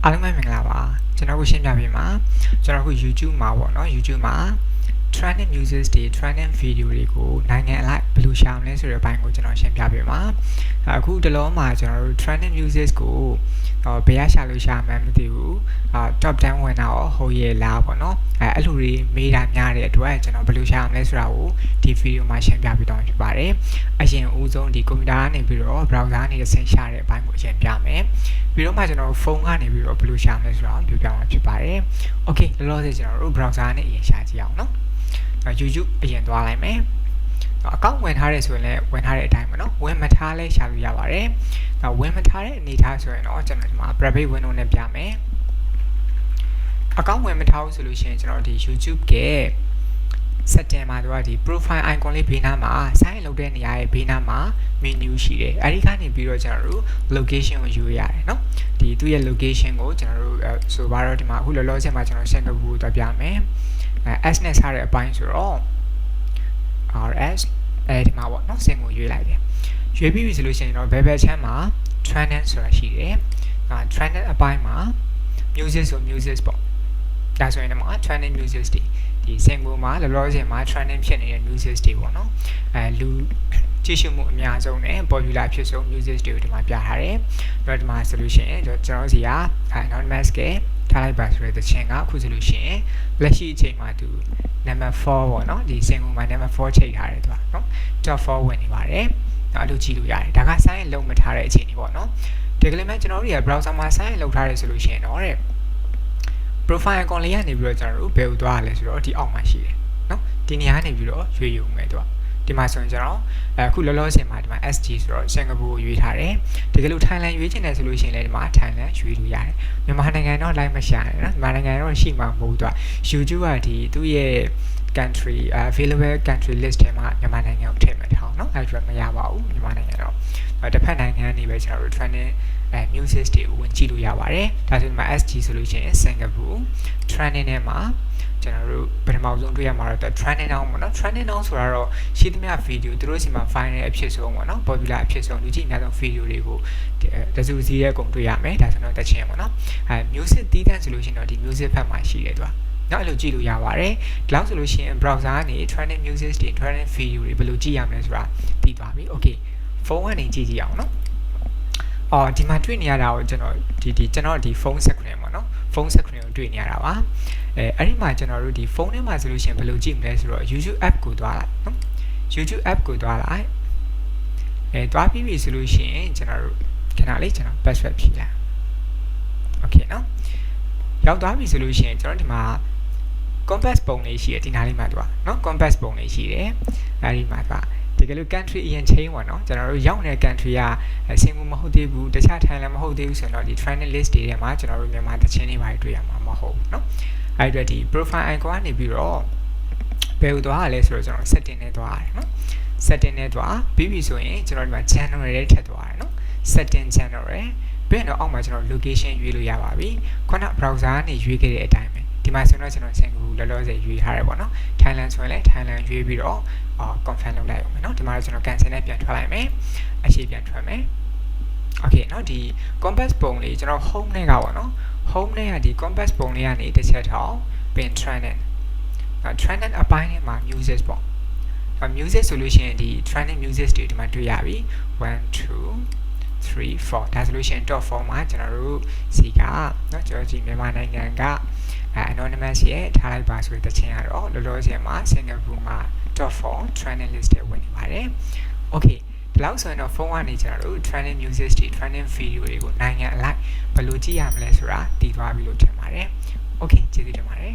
အားလုံးပဲမင်္ဂလာပါကျွန်တော်ကိုရှင်းပြပေးမှာကျွန်တော်ကို YouTube မှာပေါ့နော် YouTube မှာ trending music တွေ trending video တွေကိုနိုင်ငံအလိုက်ဘယ်လိုရှာမလဲဆိုတဲ့အပိုင်းကိုကျွန်တော်ရှင်းပြပေးမှာအခုတလုံးမှာကျွန်တော်တို့ trending music ကိုဘယ်ရရှာလို့ရှာမှန်းမသိဘူး top 10ဝင်တာရောဟုတ်ရဲ့လားပေါ့နော်အဲ့လိုတွေမေးတာများတဲ့အတွက်ကျွန်တော်ဘယ်လိုရှာမလဲဆိုတာကိုဒီ video မှာရှင်းပြပေးတော့ဖြစ်ပါတယ်အရင်ဦးဆုံးဒီကွန်ပျူတာကနေပြီးတော့ browser ကနေဆင်ရှာတဲ့အပိုင်းကိုရှင်းပြမယ်ပြီးတော့မှကျွန်တော်ဖုန်းကနေပြီးတော့ဘယ်လိုရှာမလဲဆိုတာကိုပြောပြမှာဖြစ်ပါတယ် okay လောလောဆယ်ကျွန်တော်တို့ browser နဲ့အရင်ရှာကြည့်အောင်နော် YouTube အရင်သွားလိုက်မယ်အကောင့်ဝင်ထားရဲဆိုရင်လည်းဝင်ထားတဲ့အတိုင်းပဲเนาะဝင်မထားလဲရှာလို့ရပါတယ်ဝင်မထားတဲ့အနေထားဆိုရင်တော့ကျွန်တော်ဒီမှာ private window နဲ့ပြမယ်အကောင့်ဝင်မထားဘူးဆိုလို့ရှိရင်ကျွန်တော်ဒီ YouTube က setting မှာတော့ဒီ profile icon လေးဘေးနားမှာ sign လုပ်တဲ့နေရာရဲ့ဘေးနားမှာ menu ရှိတယ်အဲဒီကနေပြီးတော့ကျွန်တော်တို့ location ကိုယူရတယ်เนาะဒီသူ့ရဲ့ location ကိုကျွန်တော်တို့ဆိုပါတော့ဒီမှာအခုလောလောဆယ်မှာကျွန်တော်စင်ကာပူကိုသွားပြမယ်S နဲ့စားတဲ့အပိုင်းဆိုတော့ RS အဲဒီမှာပေါ့เนาะစင်ကိုရွေးလိုက်တယ်ရွေးပြီးပြီဆိုလို့ရှိရင်တော့ဘယ်ဘက်ချမ်းမှာ trending ဆိုတာရှိတယ်trending အပိုင်းမှာ music ဆို music ပေါ့ဒါဆိုရင်တော့ trending music ဒီစင်ကိုမှာလောလောဆယ်မှာ trending ဖြစ်နေတဲ့ music တွေပေါ့เนาะလူကြည့်ရှုမှုအများဆုံးနဲ့ popular ဖြစ်ဆုံး music တွေကိုဒီမှာပြထားတယ်ပြီးတော့ဒီမှာဆိုလို့ရှိရင်ကျွန်တော်စီက anonymous ကထားလိုက်ပါဆိုတဲ့တခြင်းကအခုဆိုလို့ရှိရင်လက်ရှိအချိန်မှာသူ number 4ပေါ့เนาะဒီစင်ကိုမှာ number 4ချိန်ထားတယ်သူကเนาะ top 4ဝင်နေပါတယ်အဲ့လိုကြည့်လို့ရတယ်ဒါက sign လုံးမထားတဲ့အချိန်ကြီးပေါ့เนาะဒီကလေးမှကျွန်တော်တို့ရ browser မှာ sign လုပ်ထားတယ်ဆိုလို့ရှိရင်တော့တဲ့ profile icon လေးကနေပြီးတော့ကျွန်တော်တို့ဘယ်ကိုသွားရလဲဆိုတော့ဒီအောက်မှာရှိတယ်เนาะဒီနေရာကနေပြီးတော့ရွေးယူမယ်သူကဒီမှာဆိုရင်ကျွန်တော်အခုလောလောဆယ်မှာဒီမှာ SG ဆိုတော့စင်ကာပူကိုရွေးထားတယ်တကယ်လို့ Thailand ရွေးချင်တယ်ဆိုလို့ရှိရင်လည်းဒီမှာ Thailand ရွေးလို့ရတယ်မြန်မာနိုင်ငံတော့ like မရှာနဲ့နော်မြန်မာနိုင်ငံတော့ရှိမှာမဟုတ်တော့ YouTube ကဒီသူ့ရဲ့ country available country list ထဲမှာမြန်မာနိုင်ငံကိုထည့်မှတ်ထားအောင်နော်အဲ့ဒါမရပါဘူးမြန်မာနိုင်ငံတော့တစ်ဖက်နိုင်ငံနေပဲကျွန်တော်တို့ trending music တွေကိုဝင်ကြည့်လို့ရပါတယ်ဒါဆိုဒီမှာ SG ဆိုလို့ရှိရင်စင်ကာပူ trending ထဲမှာကျွန်တော်တို့ပထမဆုံးတွေ့ရမှာတော့ trending down ပေါ့နော် trending down ဆိုတာတော့ရှိသမျှ video သူတို့စီမှာ file နဲ့အဖြစ်ဆုံးပေါ့နော် popular အဖြစ်ဆုံးလူကြည့်အများဆုံး video တွေကိုတစုစီရဲ့အကုန်တွေ့ရမယ်ဒါဆိုတော့တခြင်းပေါ့နော်music တီးတန်းဆိုလို့ရှိရင်တော့ဒီ music ဘက်မှာရှိတယ်သူကနောက်အဲ့လိုကြည့်လို့ရပါတယ်ဒီလောက်ဆိုလို့ရှိရင် browser ကနေ trending music တွေ trending video တွေဘယ်လိုကြည့်ရမလဲဆိုတာသိသွားပြီ okay ဖုန်းကနေကြည့်ကြည့်အောင်နော်ဒီမှာတွေ့နေရတာကိုကျွန်တော်ဒီဖုန်း screen ပေါ့နော်ဖုန်း screen ကိုတွေ့နေရတာပါအဲ့ဒီမှာကျွန်တော်တို့ဒီဖုန်းထဲမှာဆိုလို့ရှိရင်ဘယ်လိုကြည့်မလဲဆိုတော့ YouTube app ကိုသွားလိုက်နော် YouTube app ကိုသွားလိုက်သွားပြီးပြီဆိုလို့ရှိရင်ကျွန်တော်တို့ခဏလေးကျွန်တော် password ဖြည့်လိုက် okay နော်ရောက်သွားပြီဆိုလို့ရှိရင်ကျွန်တော်ဒီမှာ compass ပုံလေးရှိတယ်ဒီနားလေးမှာသွားနော် compass ပုံလေးရှိတယ်အဲ့ဒီမှာသွားတကယ်လို့ country အရင် chain ပေါ့နော်ကျွန်တော်တို့ရောက်နေတဲ့ country ကစင်ကူမဟုတ်သေးဘူးတခြား Thailand မဟုတ်သေးဘူးဆိုတော့ဒီ trending list တွေထဲမှာကျွန်တော်တို့မြန်မာတခြင်းတွေပါတွေ့ရမှာမဟုတ်ဘူးเนาะအဲ့ဒီဒီ profile icon ကနေပြီးတော့ဘယ်ကိုသွားရလဲဆိုတော့ကျွန်တော် setting နဲ့သွားရတယ်เนาะ setting နဲ့သွားပြီးပြီဆိုရင်ကျွန်တော်ဒီမှာ channel တွေထည့်သွားရတယ်เนาะ setting channel တွေပြီးတော့အောက်မှာကျွန်တော် location ရွေးလို့ရပါပြီခုန browser ကနေရွေးခဲ့တဲ့အတိုင်းပဲဒီမှာဆိုတော့ကျွန်တော်စင်ကူလောလောဆယ်ရွေးထားတယ်ပေါ့နော် Thailand ဆိုရင်လည်း Thailand ရွေးပြီးတော့confirm လုပ်လိုက်အောင်မယ်เนาะဒီမှာကျွန်တော် cancel နဲ့ပြန်ထွက်လိုက်မယ်အရှိပြန်ထွက်မယ် okay เนาะဒီ compass ပုံလေးကျွန်တော် home နဲ့ကပေါ့နော် home နဲ့ကဒီ compass ပုံလေးကနေတစ်ချက်ထောင်ပြင် trending trending အပိုင်းထဲမှာ music ပေါ့ music ဆိုလို့ရှိရင်ဒီ trending music တွေဒီမှာတွေ့ရပြီ1 2 3 4ဒါဆိုလို့ရှိရင် top 4မှာကျွန်တော်တို့စီကเนาะကျွန်တော်ဒီမြန်မာနိုင်ငံကanonymous ရဲ့ထားလိုက်ပါဆိုတဲ့တခြင်းကတော့လောလောဆယ်မှာစင်ကာပူမှာ top 4 trending list တွေဝင်နေပါတယ် okay ဒီလောက်ဆိုရင်တော့ဖုန်းကနေကျွန်တော်တို့ trending music တွေ trending video တွေကိုနိုင်ငံအလိုက်ဘယ်လိုကြည့်ရမလဲဆိုတာသိသွားပြီလို့ထင်ပါတယ် okay ကျေးဇူးတင်ပါတယ်